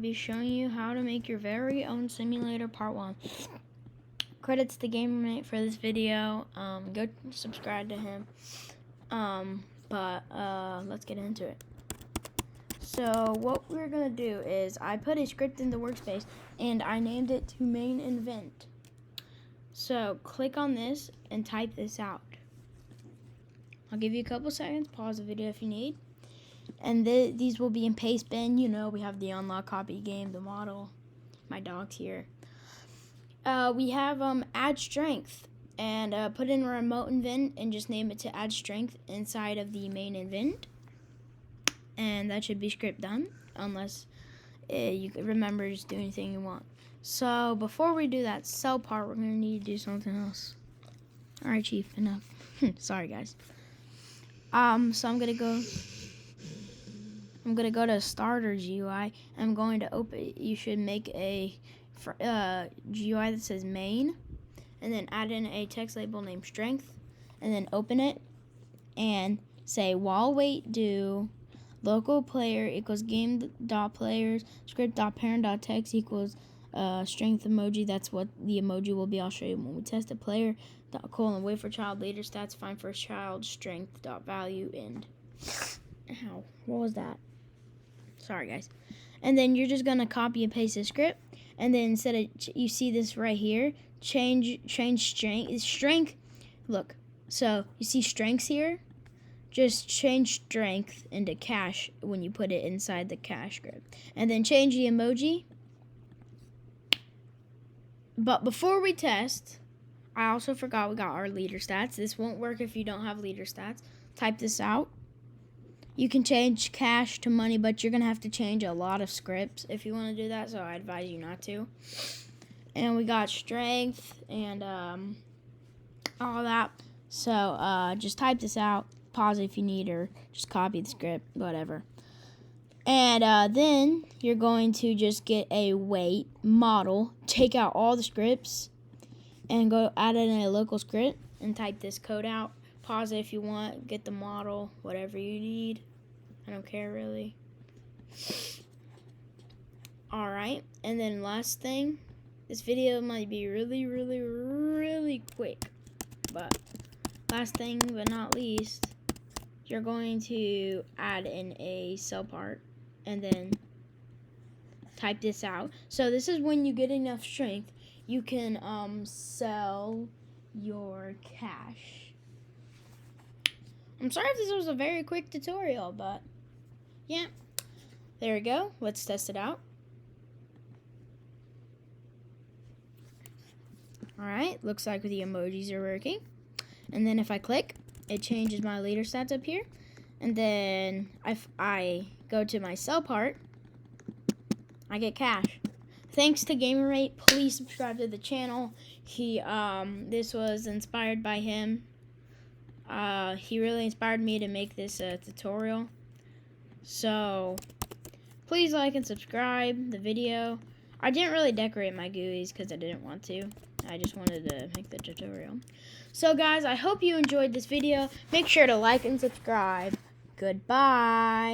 be showing you how to make your very own simulator part 1. Credits to 𝗥𝗢𝗕𝗟𝗏 for this video. Go subscribe to him. Let's get into it. So what we're gonna do is I put a script in the workspace and I named it to main event. So click on this and type this out. I'll give you a couple seconds, pause the video if you need. And these will be in paste bin. You know, we have the unlock copy game, the model, my dog's here. We have add strength, and put in a remote event and just name it to add strength inside of the main event. And that should be script done, unless you can remember just do anything you want. So before we do that cell part, we're gonna need to do something else. All right, Chief, enough. Sorry, guys. So I'm gonna go to starter GUI. I'm going to open. You should make a GUI that says main, and then add in a text label named strength, and then open it and say while wait do local player equals game.players script.parent.text equals strength emoji. That's what the emoji will be. I'll show you when we test it. Player colon wait for child leader stats find first child strength dot value end. Ow, what was that? Sorry, guys. And then you're just gonna copy and paste the script, and then instead of you see this right here, change strength. Look, so you see strengths here. Just change strength into cash when you put it inside the cash script. And then change the emoji. But before we test, I also forgot we got our leader stats. This won't work if you don't have leader stats. Type this out. You can change cash to money, but you're going to have to change a lot of scripts if you want to do that, so I advise you not to. And we got strength and all that. So just type this out. Pause if you need, or just copy the script, whatever. And then you're going to just get a wait model, take out all the scripts, and go add in a local script and type this code out. Pause it if you want, get the model, whatever you need. I don't care really. Alright, and then last thing, this video might be really quick, but last thing but not least, you're going to add in a cell part and then type this out. So this is when you get enough strength, you can sell your cash. I'm sorry if this was a very quick tutorial, but yeah, there we go. Let's test it out. Alright, looks like the emojis are working. And then if I click, it changes my leader stats up here. And then if I go to my sell part, I get cash. Thanks to 𝗥𝗢𝗕𝗟𝗏. Please subscribe to the channel. This was inspired by him. He really inspired me to make this tutorial. So please like and subscribe the video. I didn't really decorate my GUIs because I didn't want to. I just wanted to make the tutorial. So guys, I hope you enjoyed this video. Make sure to like and subscribe. Goodbye.